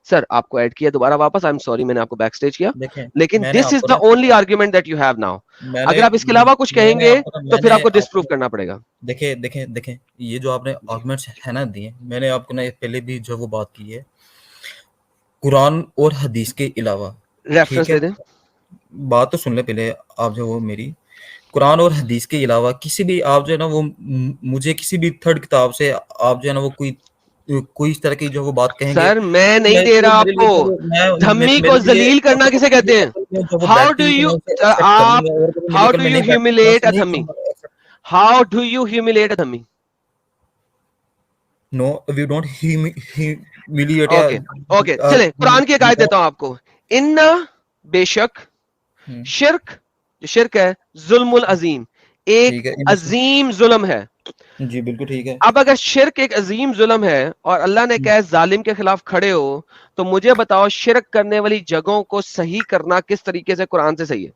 سر آپ کو ایڈ کیا دوبارہ واپس, آئی ایم سوری میں نے آپ کو بیک اسٹیج کیا, دیکھیں لیکن میں نے دس آپ از کو دا نا only argument that you have now. اگر آپ اس کے علاوہ کچھ کہیں گے تو پھر آپ کو ڈس پروف کرنا پڑے گا. دیکھیں یہ جو آپ نے آرگومنٹس ہے نا دیے, میں نے آپ کو نا پہلے بھی جو وہ بات کی ہے, قرآن اور حدیث کے علاوہ, ٹھیک ریفرنس ہے دے دیں. بات تو سن لیں پہلے آپ جو وہ میری, قرآن اور حدیث کے علاوہ کسی بھی آپ جو ہے نا وہ مجھے کسی بھی تھرڈ کتاب سے آپ جو ہے نا وہ کوئی اس طرح کی جو وہ بات کہیں گے سر میں تو نہیں دے تو رہا میرے آپ لیے کو, جو دھمی میرے کو لیے ذلیل کرنا کسے کہتے ہیں, جو وہ ہاؤ بیٹھتی ڈو ہوئی تو یو میں اسے ایکسیپٹ کروں آپ, گا, اور کبھی ہاؤ میڈیکل ڈو میں یو نہیں بیٹھتی میں ہیوملیٹ اسے اے نہیں دھمی, کروں گا. How do you humiliate a دھمی. No we don't humiliate. Okay okay چلیں قرآن کی ایک آیت دیتا ہوں آپ کو. ان بے شک شرک, جو شرک ہے ظلم العظیم, ایک ٹھیک ہے عظیم ظلم ہے. جی بالکل ٹھیک ہے. اب اگر شرک ایک عظیم ظلم ہے اور اللہ نے کہا ظالم کے خلاف کھڑے ہو, تو مجھے بتاؤ شرک کرنے والی جگہوں کو صحیح کرنا کس طریقے سے قرآن سے صحیح ہے,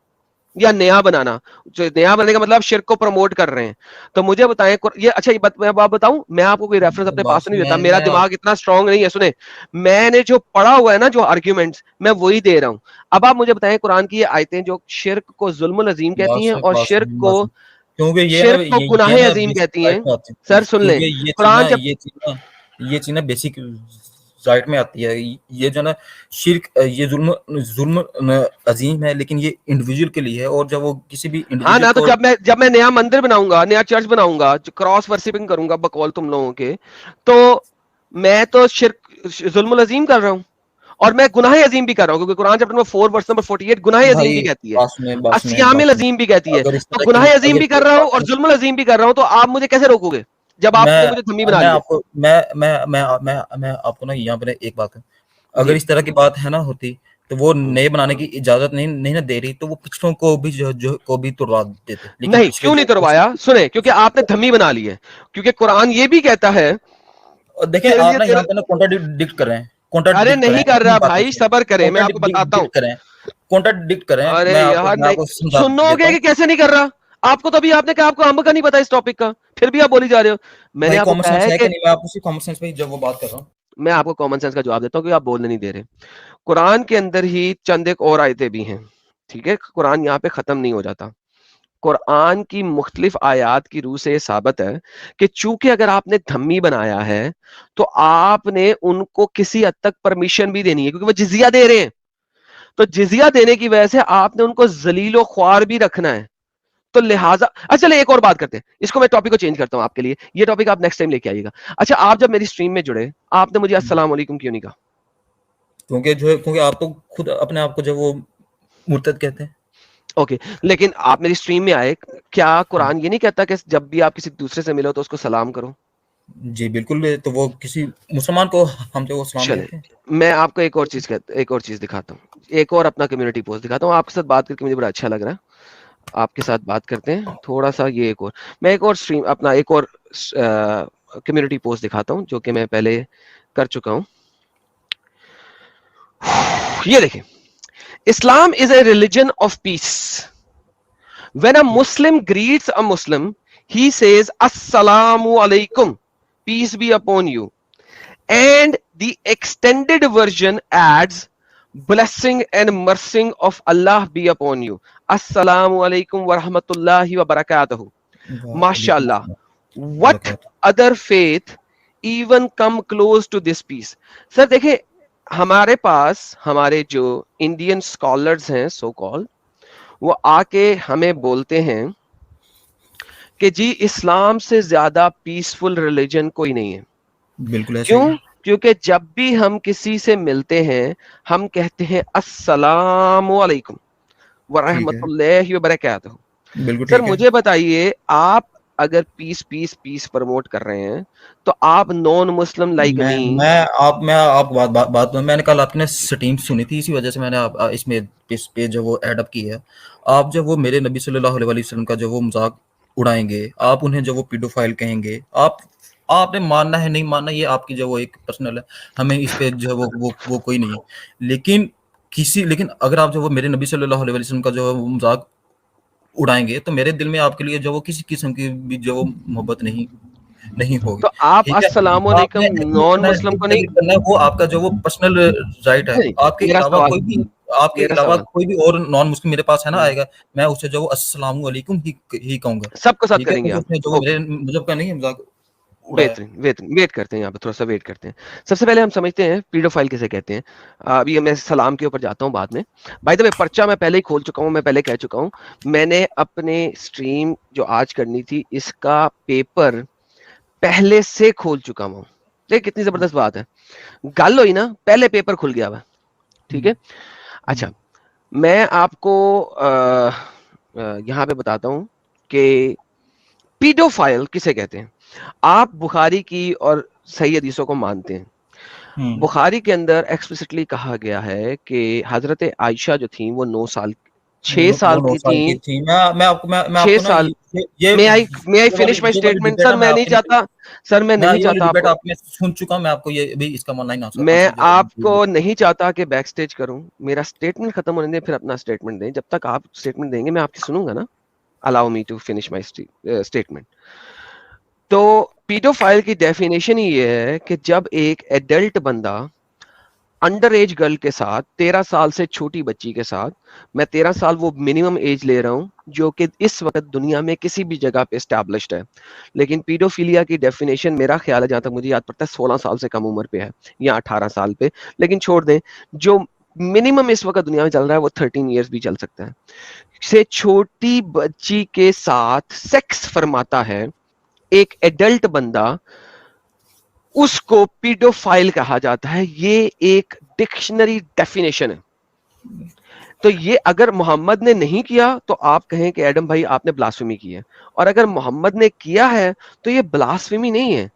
یا نیا بنانا, جو نیا بننے کا مطلب شرک کو پروموٹ کر رہے ہیں. تو مجھے بتائیں یہ اچھا میں آپ بتاؤں, میں آپ کو کوئی ریفرنس اپنے پاس بس نہیں دیتا, میرا میں دماغ اتنا اسٹرانگ نہیں ہے. سنیں میں نے جو پڑھا ہوا ہے نا, جو آرگیومنٹس میں وہی دے رہا ہوں. اب آپ مجھے بتائیں قرآن کی یہ آیتیں جو شرک کو ظلم العظیم کہتی ہیں اور شرک کو کیونکہ یہ نا شرک کو گناہ یہ نا عظیم بیسک کہتی رائٹ ہیں. میں آتی ہے, سر سن لیں, کیونکہ یہ چیز قرآن نا جب یہ چیز نا بیسک رائٹ میں آتی ہے. یہ جو نا شرک یہ ظلم عظیم ہے, لیکن یہ انڈیویجول کے لیے ہے, اور جب وہ کسی بھی ہاں انڈیویجول نا, تو کو جب میں نیا مندر بناؤں گا, نیا چرچ بناؤں گا, کراس ورشپنگ کروں گا بقول تم لوگوں کے, تو میں تو شرک ظلم العظیم کر رہا ہوں, اور میں گناہ عظیم بھی کر رہا ہوں, کیونکہ قرآن چیپٹر نمبر 4 ورس نمبر 48 گناہ عظیم بھی بھائی کہتی ہے, بات الصیام سنیں العظیم بھی کہتی ہے. اگر اس تو طرح کی گناہ عظیم اگر بھی کر رہا ہوں اور ظلم العظیم بھی کر رہا ہوں, تو آپ مجھے کیسے روکو گے جب آپ نے مجھے دھمی بنا میں لیا. آپ کو میں آپ کو نا یہاں پہ ایک بات ہے, اگر جی اس طرح کی بات ہے نا ہوتی تو وہ نئے بنانے کی اجازت نہیں نہ دے رہی, تو وہ پچھلوں کو بھی کو بھی توڑوا دیتے, لیکن نہیں, پچھلے کیوں نہیں تروایا, سنیں کیونکہ آپ نے دھمی بنا لی ہے. کیونکہ قرآن یہ بھی کہتا ہے, دیکھیں تیرے آپ لیے نا تیرا, یہاں پہ نا کانٹراڈکٹ کر رہے ہیں, ارے کانٹراڈکٹ کریں نہیں کر اپنی رہا باتوں بھائی, سے, صبر کریں, میں آپ کو بتاتا ہوں. کانٹراڈکٹ کریں, کانٹراڈکٹ کریں. ارے میں یار آپ کو نہیں, سمجھا سنو دیتا گے ہوں. کہ کیسے نہیں کر رہا آپ کو, تو ابھی آپ نے کہا آپ کو امب کا نہیں پتا اس ٹاپک کا, پھر بھی آپ بولی جا رہے ہو. میں نے بھائی آپ کو کامن کہا سینس ہے ہے کہ کہ نہیں, میں آپ اسی کامن سینس پہ جب وہ بات کر رہا ہوں. میں آپ کو کامن سینس کا جواب دیتا ہوں, کہ آپ بولنے نہیں دے رہے. قرآن کے اندر ہی چند ایک اور آیتیں بھی ہیں, ٹھیک ہے, قرآن یہاں پہ ختم نہیں ہو جاتا. قرآن کی مختلف آیات کی روح سے یہ ثابت ہے کہ چونکہ اگر آپ نے دھمی بنایا ہے تو آپ نے ان کو کسی حد تک پرمیشن بھی دینی ہے, کیونکہ وہ جزیہ دے رہے ہیں. تو جزیہ دینے کی وجہ سے آپ نے ان کو ذلیل و خوار بھی رکھنا ہے. تو لہٰذا اچھا چلے ایک اور بات کرتے ہیں, اس کو میں ٹاپک کو چینج کرتا ہوں آپ کے لیے, یہ ٹاپک آپ نیکسٹ ٹائم لے کے آئیے گا. اچھا آپ جب میری اسٹریم میں جڑے, آپ نے مجھے السلام علیکم کیوں نہیں کہا؟ کیونکہ آپ تو خود اپنے آپ کو جب وہ مرتد کہتے ہیں. اوکے, لیکن آپ میری اسٹریم میں آئے, کیا قرآن یہ نہیں کہتا کہ جب بھی آپ کسی دوسرے سے ملو تو اس کو سلام کرو؟ جی بالکل, تو وہ کسی مسلمان کو ہم تو وہ سلام چلے کہتے ہیں. میں آپ کو ایک اور چیز دکھاتا ہوں, ایک اور اپنا کمیونٹی پوسٹ دکھاتا ہوں. آپ کے ساتھ بات کر کے مجھے بڑا اچھا لگ رہا ہے, آپ کے ساتھ بات کرتے ہیں تھوڑا سا. یہ ایک اور میں ایک اور اسٹریم اپنا ایک اور کمیونٹی پوسٹ دکھاتا ہوں, جو کہ میں پہلے کر چکا ہوں. یہ دیکھیں, Islam is a religion of peace. When a Muslim greets a Muslim, he says Assalamu alaikum, peace be upon you. And the extended version adds blessing and mercy of Allah be upon you. Assalamu alaikum wa rahmatullahi wa barakatuhu. وعلیکم MashaAllah. السلام What برکاتہ. other faith even come close to this peace? سر دیکھیں, ہمارے پاس ہمارے جو Indian scholars ہیں سو کال, وہ آ کے ہمیں بولتے ہیں کہ جی اسلام سے زیادہ پیسفل ریلیجن کوئی نہیں ہے. بالکل ایسے ہی کیوں؟ کیونکہ جب بھی ہم کسی سے ملتے ہیں ہم کہتے ہیں السلام علیکم ٹھیک ورحمۃ ہے, اللہ وبرکاتہ. بالکل سر ٹھیک ہے. مجھے بتائیے, آپ اگر پیس پیس پیس پروموٹ کر رہے ہیں تو آپ نان مسلم لائک می, میں آپ بات میں نے کل آپ نے سٹیم سنی تھی, اسی وجہ سے میں نے اس میں اس پہ جو وہ ایڈ اپ کی ہے. آپ جب وہ میرے نبی صلی اللہ علیہ وسلم کا جو وہ مذاق اڑائیں گے, آپ انہیں جو وہ پیڈوفائل کہیں گے, آپ نے ماننا ہے نہیں ماننا یہ آپ کی جو وہ ایک پرسنل ہے, ہمیں اس پہ جو وہ کوئی نہیں ہے. لیکن اگر آپ جو وہ میرے نبی صلی اللہ علیہ وسلم کا جو مذاق اڑائیں گے تو میرے دل میں آپ کے لیے جو وہ کسی قسم کی بھی جو وہ محبت نہیں نہیں ہوگی. تو آپ ٹھیک ہے, السلام آپ نے علیکم ایگری نان کرنا ہے مسلم کو ڈس ایگری نہیں. کرنا ہے, وہ آپ کا جو وہ پرسنل رائٹ ہے. نہیں آپ کے میرا علاوہ سوال کوئی بھی, آپ کے میرا علاوہ سوال کوئی بھی اور نان مسلم میرے پاس ہے نا ہوں، آئے گا, میں اسے جو وہ السلام علیکم ہی کہوں گا. سب کے ساتھ ٹھیک ہے, کریں گے کیونکہ آپ. اس نے جو اوکے میرے مذہب کا نہیں مذاق اڑایا. بہترین بہترین ویٹ کرتے ہیں یہاں پہ تھوڑا سا ویٹ کرتے ہیں. سب سے پہلے ہم سمجھتے ہیں پیڈوفائل کسے کہتے ہیں. ابھی میں سلام کے اوپر جاتا ہوں بعد میں. بھائی تو پرچہ میں پہلے ہی کھول چکا ہوں, میں پہلے کہہ چکا ہوں, میں نے اپنے اسٹریم جو آج کرنی تھی اس کا پیپر پہلے سے کھول چکا ہوں. دیکھ کتنی زبردست بات ہے, گل ہوئی نا, پہلے پیپر کھل گیا ہوا. ٹھیک ہے, اچھا میں آپ کو یہاں پہ بتاتا ہوں کہ پیڈوفائل کسے کہتے ہیں. آپ بخاری کی اور صحیح حدیثوں کو مانتے ہیں. بخاری کے اندر ایکسپلسٹلی کہا گیا ہے کہ حضرت عائشہ جو تھیں وہ 6 وہ سال 9 کی سال تھیں. کی تھی. میں آپ 6 کو نا سال یہ میں آئی فنش مائی یہ والی اسٹیٹمنٹ. ڈبیٹ سر ہے, میں نہیں چاہتا, سر میں میں نہیں یہ والی چاہتا آپ ڈبیٹ کو, آپ میں سن چکا ہوں. میں آپ کو یہ بھی اس کا آن میں آنسر آپ کو نہیں چاہتا کہ بیک سٹیج کروں. میرا اسٹیٹمنٹ ختم ہونے دیں, پھر اپنا اسٹیٹمنٹ دیں. جب تک آپ اسٹیٹمنٹ دیں گے میں آپ کی سنوں گا نا. Allow me to finish my statement. تو پیڈوفائل کی ڈیفینیشن ہی یہ ہے کہ جب ایک ایڈلٹ بندہ انڈر ایج گرل کے ساتھ 13 سال سے چھوٹی بچی کے ساتھ, میں 13 سال وہ منیمم ایج لے رہا ہوں جو کہ اس وقت دنیا میں کسی بھی جگہ پہ اسٹیبلشڈ ہے. لیکن پیڈوفیلیا کی ڈیفینیشن میرا خیال ہے, جہاں تک مجھے یاد پڑتا ہے, 16 سال سے کم عمر پہ ہے یا 18 سال پہ. لیکن چھوڑ دیں, جو منیمم اس وقت دنیا میں چل رہا ہے وہ 13 ایئرس بھی چل سکتا ہے. سے چھوٹی بچی کے ساتھ سیکس فرماتا ہے ایک ایڈلٹ بندہ, اس کو پیڈوفائل کہا جاتا ہے. یہ ایک ڈکشنری ڈیفینیشن ہے. تو یہ اگر محمد نے نہیں کیا تو آپ کہیں کہ ایڈم بھائی آپ نے بلاسفیمی کی ہے, اور اگر محمد نے کیا ہے تو یہ بلاسفیمی نہیں ہے,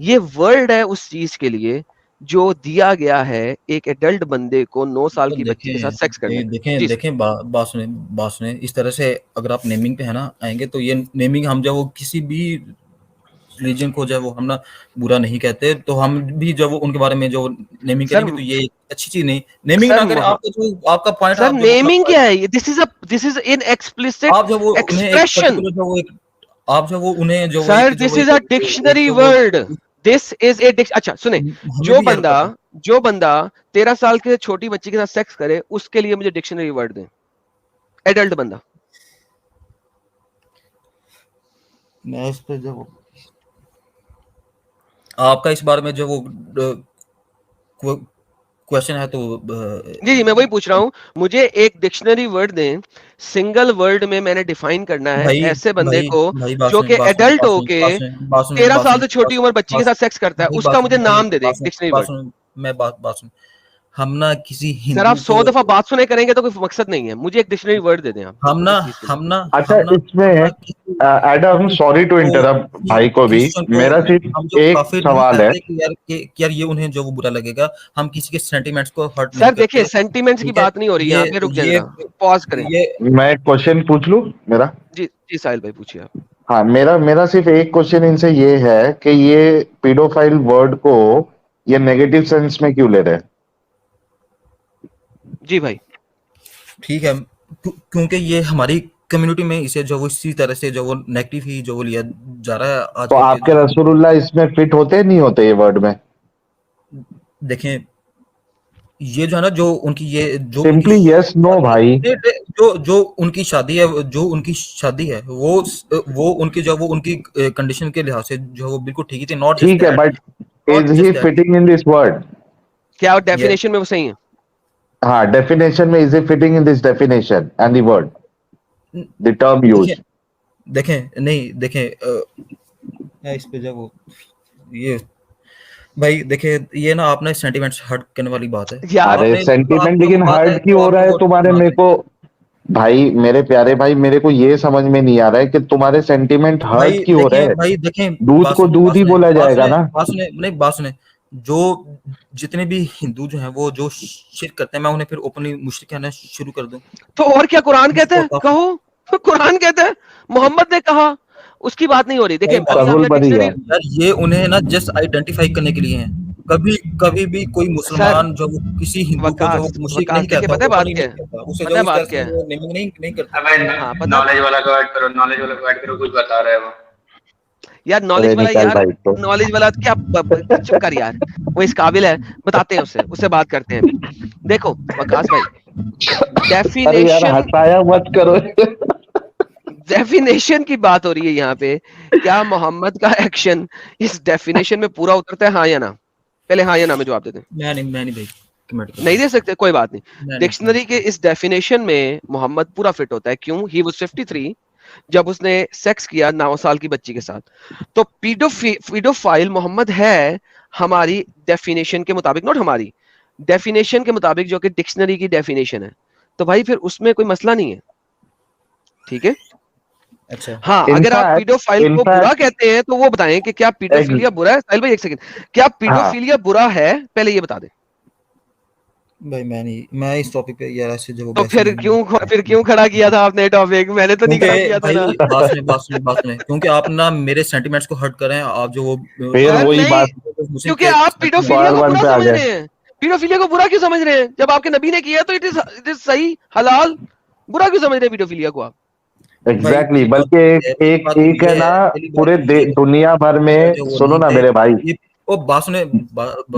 یہ ورڈ ہے اس چیز کے لیے جو دیا گیا ہے ایک ایڈلٹ بندے کو 9 سال کی بچی کے ساتھ سیکس کرنے کا. جی دیکھیں بات سنیں. اس طرح سے اگر آپ نیمنگ پہ ہے نا آئیں گے, تو یہ نیمنگ ہم جب وہ کسی بھی ریلیجن کو جو وہ ہم نا برا نہیں کہتے, تو ہم بھی جب وہ ان کے بارے میں جو نیمنگ سر کریں گے تو یہ اچھی چیز نہیں. نیمنگ سر نہ کریں. آپ کا جو آپ کا پوائنٹ ہے, سر آپ جو نیمنگ کیا ہے, دس از ان ایکسپلسٹ آپ جب وہ انہیں ایک ایکسپریشن. پرٹیکولر جو وہ آپ جو وہ انہیں جو وہ سر ایک جو دس وہ از اے ڈکشنری جو وہ ورڈ. دس از اے اچھا سنیں, ہمیں بھی یاد پتا. جو بندہ 13 سال کے چھوٹی بچی کے ساتھ سیکس کرے اس کے لیے مجھے ڈکشنری ورڈ دیں. ایڈلٹ بندہ. میں اس پہ جو آپ کا اس بارے میں جو وہ کوشچن ہے تو جی میں وہی پوچھ رہا ہوں, مجھے ایک ڈکشنری ورڈ دیں. سنگل ورڈ میں نے ڈیفائن کرنا ہے بھائی ایسے بندے بھائی کو بھائی بات جو سنیں کہ بات سنیں ایڈلٹ بات ہو سنیں کے بات سنیں بات سنیں 13 بات سال سنیں سے چھوٹی عمر بچی کے ساتھ سیکس کرتا ہے, اس کا مجھے نام دے دیں ڈکشنری ورڈ. میں بات سن. ہم نہ کسی سر ہندو آپ کو 100 دفعہ بات سنے کریں گے تو کوئی مقصد نہیں ہے. مجھے ایک ڈکشنری ورڈ دے دیں آپ ہم نہ اس چیز کے لیے. ہم نہ اچھا ہم نہ اس میں ایڈم سوری ٹو انٹرپٹ بھائی کو بھی, کرسچن کو میرا صرف ہم جو ایک کافر نہیں سوال ہے. کہتے کہ یار یہ انہیں جو وہ برا لگے گا. ہم کسی کے سینٹیمنٹس کو ہرٹ نہیں سر دیکھیے کرتے. سینٹیمنٹس کی ٹھیک ہے, بات نہیں ہو رہی, یہاں پہ رک جائیں یہ ذرا, پاز کریں. میں کوشچن پوچھ لوں میرا. جی جی ساحل بھائی پوچھیے آپ. ہاں میرا صرف ایک کوشچن ان سے یہ ہے کہ یہ پیڈوفائل ورڈ کو یہ نیگیٹو سینس میں کیوں لے رہے ہیں؟ جی بھائی ٹھیک ہے, کیونکہ یہ ہماری کمیونٹی میں اسے جو وہ اسی طرح سے جو وہ نیگیٹو ہی جو وہ لیا جا رہا ہے آج تو کل آپ کے رسول اللہ اس میں فٹ ہوتے نہیں ہوتے یہ ورڈ میں؟ دیکھیں یہ جو ہے نا جو ان کی یہ جو ان کی سمپلی یس نو بھائی. جو ان کی شادی ہے, جو ان کی شادی ہے وہ ان کی جو وہ ان کی کنڈیشن کے لحاظ سے جو وہ بالکل ٹھیک ہی تھی. ناٹ جسٹ ٹھیک ہے, that, but not is he just that. Fitting in this word? کیا ڈیفینیشن میں وہ صحیح ہے؟ ہاں ڈیفینیشن میں is he fitting in this definition and the word the term use? دیکھیں نہیں دیکھیں اس پہ جب وہ یہ بھائی دیکھیں یہ نا آپ نے سینٹیمنٹس ہرٹ کرنے والی بات ہے. یار ارے سینٹیمنٹ لیکن ہرٹ کی ہو رہا ہے تمہارے. میرے کو بھائی, میرے پیارے بھائی, میرے کو یہ سمجھ میں نہیں آ رہا ہے کہ تمہارے سینٹیمنٹ ہرٹ کی ہو رہے بھائی ہیں. دیکھیں دودھ کو دودھ ہی بولا جائے گا نا. بات سنیں. جو جتنے بھی ہندو جو ہیں وہ جو شرک کرتے ہیں, میں انہیں پھر اوپنلی مشرک کہنا شروع کر دوں تو اور کیا قرآن کہتا ہے, کہو قرآن کہتا ہے, محمد نے کہا, اس کی بات نہیں ہو رہی. دیکھیں ابھی ہم سہول نے بری ڈکشنری. ہے یہ انہیں نا جسٹ آئیڈینٹیفائی کرنے کے لیے ہیں. کبھی بھی کوئی سر مسلمان جو کسی ہندو کو جو مشرک نہیں وقاص دیکھیے کہتا, پتہ ہے بات اوپنلی کیا نہیں ہے, کہتا, اسے پتہ جو ہے اس طرح بات کیا سے ہے. نیمنگ نہیں کرتا. ہاں پتہ نالج والا کو ایڈ کرو, نالج والا کو ایڈ کرو, کچھ بتا رہے ہو. یار نالج والا نکل یار بھائی تو نالج والا کیا چپ کر یار, وہ اس قابل ہے, بتاتے ہیں اس سے بات کرتے ہیں ابھی. دیکھو وکاس بھائی, ارے یار ڈیفینیشن ہٹایا مت کرو. ڈیفینیشن کی بات ہو رہی ہے یہاں پہ. کیا محمد کا ایکشن اس ڈیفینیشن میں پورا اترتا ہے, ہاں یا نہ؟ پہلے ہاں یا نہ میں جواب دے دیں. میں نہیں بھائی کمنٹ کرتا نہیں دے سکتے, کوئی بات نہیں. میں ڈکشنری کے اس ڈیفینیشن میں محمد پورا فٹ ہوتا ہے. کیوں؟ ہی واز 53 جب اس نے سیکس کیا 9 سال کی بچی کے ساتھ. تو پیڈوفائل محمد ہے ہماری ڈیفینیشن کے مطابق, نوٹ ہماری ڈیفینیشن کے مطابق جو کہ ڈکشنری کی ڈیفینیشن ہے. تو بھائی پھر اس میں کوئی مسئلہ نہیں ہے, ٹھیک ہے. اچھا ہاں اگر آپ پیڈوفائل کو برا کہتے ہیں تو وہ بتائیں کہ کیا پیڈوفیلیا برا ہے. ساحل بھائی ایک سیکنڈ, کیا پیڈوفیلیا برا ہے پہلے یہ بتا دیں. بھائی میں اس ٹاپک پہ یار ایسے جو تو پھر کیوں کھڑا کیا تھا آپ نے ٹاپک؟ میں نے تو نہیں کھڑا کیونکہ کیا تھا نا. بھائی بات سنیں کیونکہ آپ نا میرے سینٹیمنٹس کو ہرٹ کر رہے ہیں. آپ جو وہ پھر سر وہی نہیں, بات کیونکہ آپ پیڈوفیلیا کو برا پہ آ سمجھ گئے. رہے ہیں. پیڈوفیلیا کو برا کیوں سمجھ رہے ہیں؟ جب آپ کے نبی نے کیا تو اٹ از صحیح حلال, برا کیوں سمجھ رہے ہیں پیڈوفیلیا کو آپ؟ ایگزیکٹلی, بلکہ ایک ہے نا پورے دنیا بھر میں, سنو نا میرے بھائی, وہ بات سنیں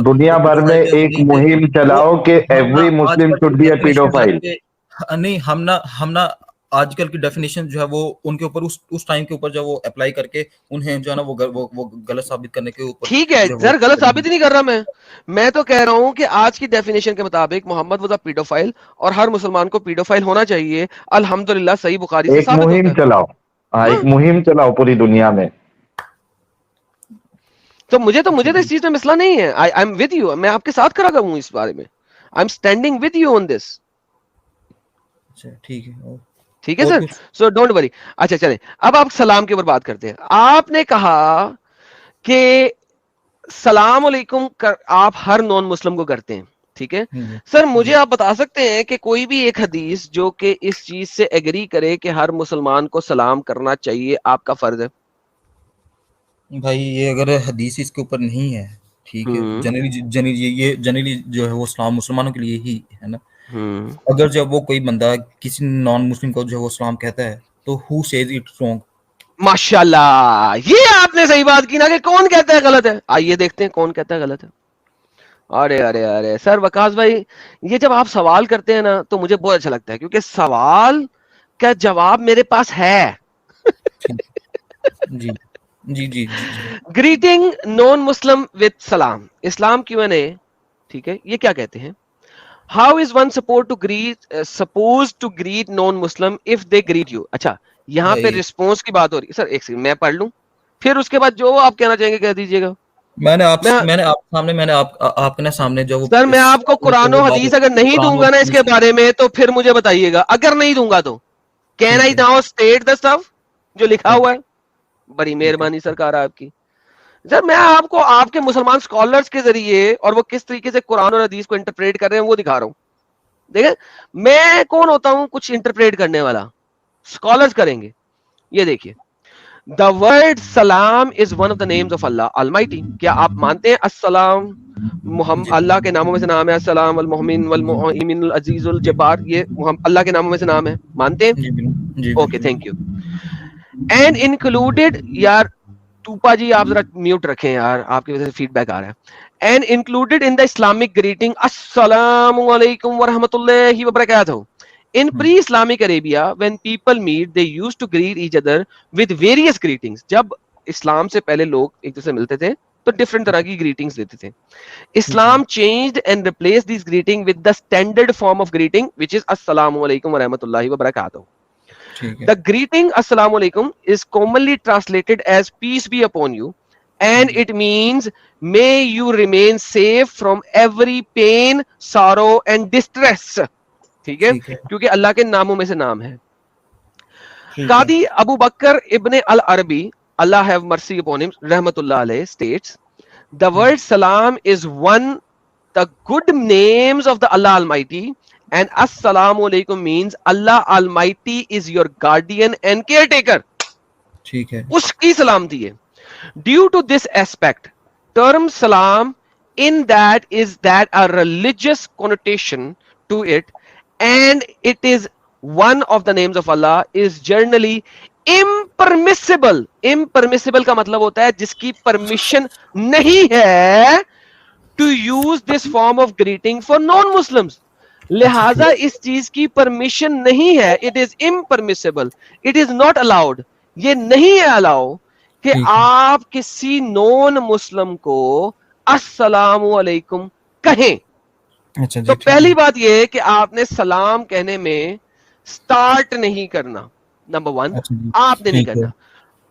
دنیا بھر میں ایک مہم چلاؤ کہ ہم نا ایوری آج مسلم کل شوڈ کی بی اے ڈیفینیشن جو پیڈوفائل. ہے نہیں, ہم نا آج کل کی ڈیفینیشن جو ہے وہ ان کے اوپر اس ٹائم کے اوپر جو وہ اپلائی کر کے انہیں جو ہے نا وہ غلط ثابت کرنے کے اوپر ٹھیک ہے سر, غلط ثابت ہی نہیں کر رہا میں تو کہہ رہا ہوں کہ آج کی ڈیفینیشن کے مطابق محمد واز اے پیڈوفائل اور ہر مسلمان کو پیڈوفائل ہونا چاہیے. الحمدللہ صحیح بخاری سے ایک ثابت ہوتا مہم ہے. چلاؤ, ہاں ایک مہم چلاؤ پوری دنیا میں. تو مجھے تو اس چیز میں مسئلہ نہیں ہے. آئی ایم ود یو, میں آپ کے ساتھ کھڑا ہوں اس بارے میں. I am standing with you on this. ٹھیک ہے, ٹھیک ہے سر, سو ڈونٹ وری. اچھا چلیں, اب آپ سلام کے اوپر بات کرتے ہیں. آپ نے کہا کہ سلام علیکم آپ ہر نان مسلم کو کرتے ہیں, ٹھیک ہے سر. مجھے آپ بتا سکتے ہیں کہ کوئی بھی ایک حدیث جو کہ اس چیز سے ایگری کرے کہ ہر مسلمان کو سلام کرنا چاہیے, آپ کا فرض ہے؟ بھائی یہ اگر حدیث اس کے اوپر نہیں ہے, ٹھیک ہے, جنرلی جو ہے وہ اسلام مسلمانوں کے لیے ہی ہے نا. اگر جب وہ کوئی بندہ کسی نان مسلم کو جو وہ اسلام کہتا ہے تو ہو سیز اٹ رانگ. ماشاءاللہ, یہ آپ نے صحیح بات کی نا کہ کون کہتا ہے غلط ہے. آئیے دیکھتے ہیں کون کہتا ہے غلط ہے. ارے سر وکاس بھائی, یہ جب آپ سوال کرتے ہیں نا تو مجھے بہت اچھا لگتا ہے, کیونکہ سوال کا جواب میرے پاس ہے. جی greeting non Muslim with salam, Islam Q&A, ٹھیک ہے. یہ کیا کہتے ہیں؟ How is one suppose to greet non Muslim if they greet you. اچھا یہاں پہ رسپانس کی بات ہو رہی ہے. سر ایک سیکنڈ میں پڑھ لوں, پھر اس کے بعد جو آپ کہنا چاہیں گے کہہ دیجیے گا. میں نے آپ کے سامنے جو سر میں آپ کو قرآن و حدیث اگر نہیں دوں گا نا اس کے بارے میں تو پھر مجھے بتائیے گا. اگر نہیں دوں گا تو can I now state the stuff جو لکھا ہوا ہے؟ بڑی مہربانی سرکار آپ کی. سر میں آپ کو آپ کے مسلمان اسکالرس کے ذریعے اور وہ کس طریقے سے قرآن اور حدیث کو انٹرپریٹ کر رہے ہیں وہ دکھا رہا ہوں. دیکھیں میں کون ہوتا ہوں کچھ انٹرپریٹ کرنے والا, اسکالرس کریں گے. یہ دیکھیے, the word salam is one of the names of Allah Almighty. کیا آپ مانتے ہیں السلام اللہ کے ناموں میں سے نام ہے؟ السلام المؤمن والمؤمن العزیز الجبار, یہ اللہ کے ناموں میں سے نام ہے, مانتے ہیں؟ Okay thank you. And included, یار ٹوپا جی آپ ذرا میوٹ رکھیں یار, آپ کی وجہ سے فیڈ بیک آ رہا ہے. And included in the Islamic greeting السلام علیکم ورحمۃ اللہ وبرکاتہ. In pre-Islamic Arabia, when people meet, they used to greet each other with various greetings. جب اسلام سے پہلے لوگ ایک دوسرے سے ملتے تھے تو ڈفرنٹ طرح کی گریٹنگز دیتے تھے. اسلام changed and replaced these greeting with the standard form of greeting, which is السلام علیکم ورحمۃ اللہ وبرکاتہ. The greeting السلام علیکم is commonly translated as peace be upon you, and it means may you remain safe from every pain, sorrow and distress. ٹھیک ہے, کیونکہ اللہ کے ناموں میں سے نام ہے. قاضی ابو بکر ابن العربی اللہ ہیو مرسی اپون ہم رحمت اللہ علیہ states the word salam is one the good names of the Allah Almighty, and assalamu alaikum means Allah Almighty is your guardian and caretaker. ٹھیک ہے, اس کی سلامتی ہے. Due to this aspect, term salam in that is that a religious connotation to it, and it is one of the names of Allah, is generally impermissible. Impermissible کا مطلب ہوتا ہے جس کی پرمیشن نہیں ہے to use this form of greeting for non-Muslims. لہذا اس چیز کی پرمیشن نہیں ہے. It is impermissible. It is not allowed. یہ نہیں ہے الاؤ کہ آپ کسی نون مسلم کو السلام علیکم کہیں. تو پہلی بات یہ ہے کہ آپ نے سلام کہنے میں سٹارٹ نہیں کرنا. نمبر 1 آپ نے نہیں کرنا.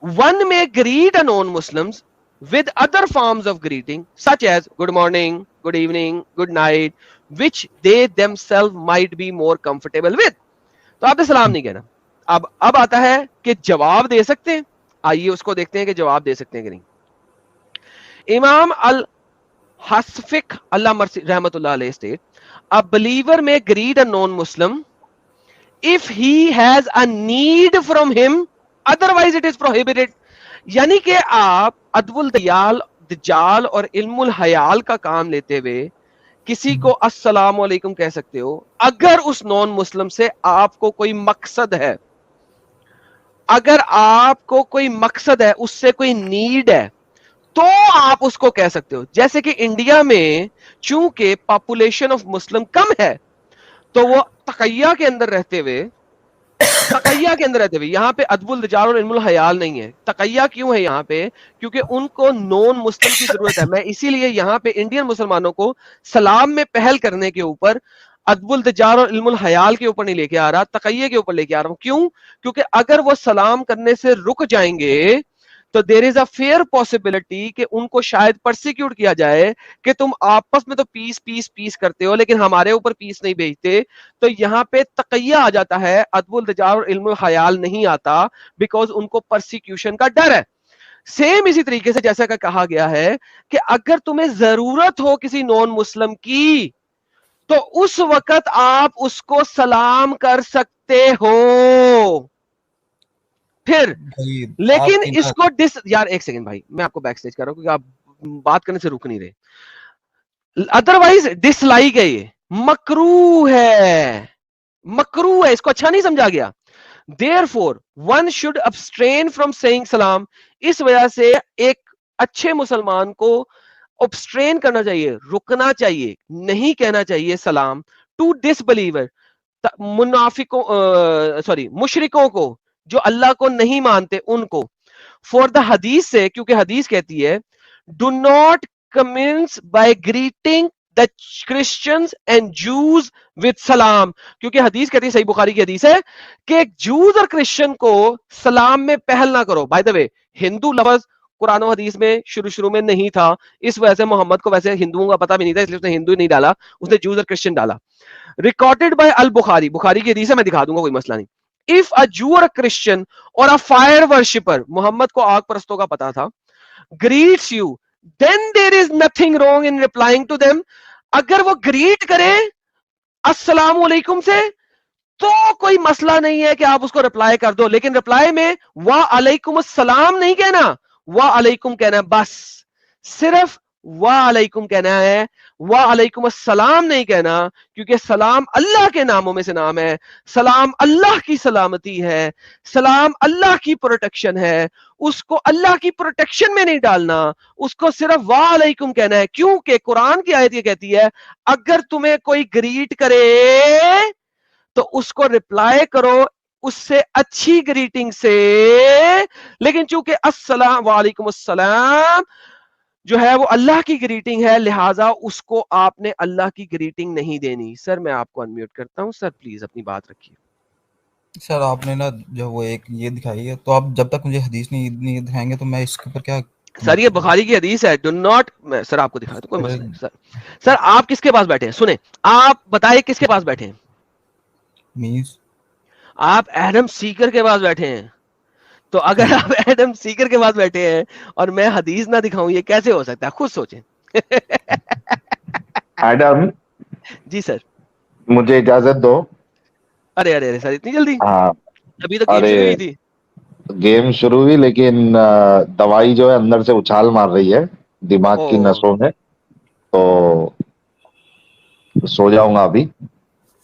One may greet a non-Muslims with other forms of greeting such as good morning, good evening, good night, which they themselves might be more comfortable with. تو آپ نے سلام نہیں کہنا. اب آتا ہے کہ جواب دے سکتے ہیں. آئیے اس کو دیکھتے ہیں کہ جواب دے سکتے ہیں کہ نہیں. امام الحسفق اللہ مرسی رحمت اللہ علیہ state, a believer may greet a non-Muslim if he has a need from him, otherwise it is prohibited. یعنی کہ آپ ادب الدجال اور علم الحیال کا کام لیتے ہوئے کسی کو السلام علیکم کہہ سکتے ہو اگر اس نان مسلم سے آپ کو کوئی مقصد ہے. اگر آپ کو کوئی مقصد ہے, اس سے کوئی نیڈ ہے, تو آپ اس کو کہہ سکتے ہو. جیسے کہ انڈیا میں چونکہ پاپولیشن آف مسلم کم ہے تو وہ تقیہ کے اندر رہتے ہوئے یہاں پہ ادب الدجال اور علم الحیال نہیں ہے. تقیہ کیوں ہے یہاں پہ؟ کیونکہ ان کو نون مسلم کی ضرورت ہے. میں اسی لیے یہاں پہ انڈین مسلمانوں کو سلام میں پہل کرنے کے اوپر ادب الدجال اور علم الحیال کے اوپر نہیں لے کے آ رہا, تقیہ کے اوپر لے کے آ رہا ہوں. کیوں؟ کیونکہ اگر وہ سلام کرنے سے رک جائیں گے تو دیر از اے فیئر پاسبلٹی کہ ان کو شاید پرسیکیوٹ کیا جائے کہ تم آپس میں تو پیس پیس پیس کرتے ہو لیکن ہمارے اوپر پیس نہیں بھیجتے. تو یہاں پہ تقیہ آ جاتا ہے, ادب الدجال اور علم الخیال نہیں آتا, بیکاز ان کو پرسیکیوشن کا ڈر ہے. سیم اسی طریقے سے جیسا کہ کہا گیا ہے کہ اگر تمہیں ضرورت ہو کسی نان مسلم کی تو اس وقت آپ اس کو سلام کر سکتے ہو. پھر لیکن اس کو یار ایک سیکنڈ بھائی, میں آپ کو بیک سٹیج کر رہا ہوں کیونکہ آپ بات کرنے سے رک نہیں رہے. ادروائز ڈس لائک ہے, یہ مکروہ ہے, اس کو اچھا نہیں سمجھا گیا. Therefore, one should abstain from saying salam. اس وجہ سے ایک اچھے مسلمان کو abstain کرنا چاہیے, رکنا چاہیے, نہیں کہنا چاہیے سلام to disbeliever, مشرکوں کو جو اللہ کو نہیں مانتے ان کو. For the حدیث سے, کیونکہ حدیث کہتی ہے do not commence by greeting the Christians and Jews with salam. کیونکہ حدیث کہتی ہے, صحیح بخاری کی حدیث ہے کہ جوز اور کرسچن کو سلام میں پہل نہ کرو. بائی دا وے, ہندو لفظ قرآن و حدیث میں شروع میں نہیں تھا, اس وجہ سے محمد کو ویسے ہندوؤں کا پتہ بھی نہیں تھا, اس لیے اس نے ہندو نہیں ڈالا, اس نے جوز اور کرسچن ڈالا. ریکارڈڈ بائی البخاری, بخاری کی حدیث ہے, میں دکھا دوں گا, کوئی مسئلہ نہیں. If a Jew or a Christian or a fire worshipper, محمد کو آگ پرستوں کا پتا تھا, greets you, then there is nothing wrong in replying to them. اگر وہ گریٹ کرے السلام علیکم سے تو کوئی مسئلہ نہیں ہے کہ آپ اس کو رپلائی کر دو, لیکن رپلائی میں وعلیکم السلام نہیں کہنا, وعلیکم کہنا ہے, بس صرف وعلیکم کہنا ہے, وعلیکم السلام نہیں کہنا, کیونکہ سلام اللہ کے ناموں میں سے نام ہے, سلام اللہ کی سلامتی ہے, سلام اللہ کی پروٹیکشن ہے, اس کو اللہ کی پروٹیکشن میں نہیں ڈالنا, اس کو صرف وعلیکم کہنا ہے. کیونکہ قرآن کی آیت یہ کہتی ہے اگر تمہیں کوئی گریٹ کرے تو اس کو رپلائی کرو اس سے اچھی گریٹنگ سے, لیکن چونکہ السلام وعلیکم السلام جو ہے وہ اللہ کی گریٹنگ ہے, لہٰذا اس کو آپ نے اللہ کی گریٹنگ نہیں دینی. سر میں آپ کو انمیوٹ کرتا ہوں, سر پلیز اپنی بات رکھیے. سر آپ نے نا جو وہ ایک یہ دکھائی ہے, تو آپ جب تک مجھے حدیث نہیں دکھائیں گے تو میں اس کے اوپر کیا. سر یہ بخاری کی حدیث ہے, ڈو ناٹ, سر آپ کو دکھا دوں, کوئی مسئلہ نہیں. سر آپ کس کے پاس بیٹھے ہیں, سنیں, آپ بتائیں کس کے پاس بیٹھے ہیں. مینز آپ ایڈم سیکر کے پاس بیٹھے ہیں. تو اگر آپ ایڈم سیکر کے پاس بیٹھے ہیں اور میں حدیث نہ دکھاؤں, یہ کیسے ہو سکتا ہے, خود سوچیں. ایڈم جی سر, مجھے اجازت دو. ارے سر اتنی جلدی, ہاں ابھی تو گیم شروع ہوئی تھی. گیم شروع ہوئی لیکن دوائی جو ہے اندر سے اچھال مار رہی ہے دماغ کی نسوں میں, تو سو جاؤں گا ابھی.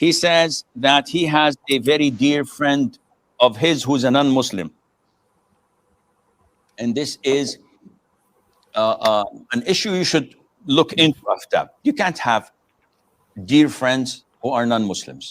He says that he has a very dear friend of his who's a non-Muslim, and this is an issue you should look into. After you can't have dear friends who are non-Muslims.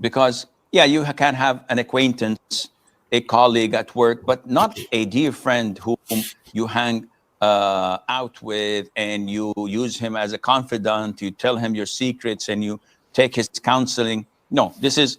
Because yeah, you can have an acquaintance, a colleague at work, but not a dear friend whom you hang out with and you use him as a confidant, you tell him your secrets and you take his counseling. No, this is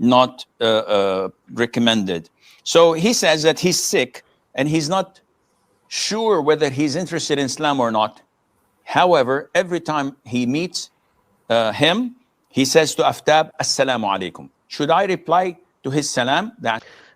not recommended. So he says that he's sick and he's not sure whether he's interested in Islam or not. However, every time he meets him, he says to Aftab, Assalamu alaikum. Should I reply to his salam? That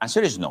Answer is no.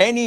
Any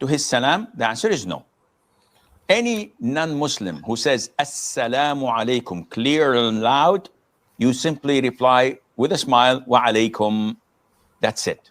to his salam, the answer is no. Any non-Muslim who says Assalamu alaikum clear and loud, you simply reply with a smile, wa alaikum. That's it.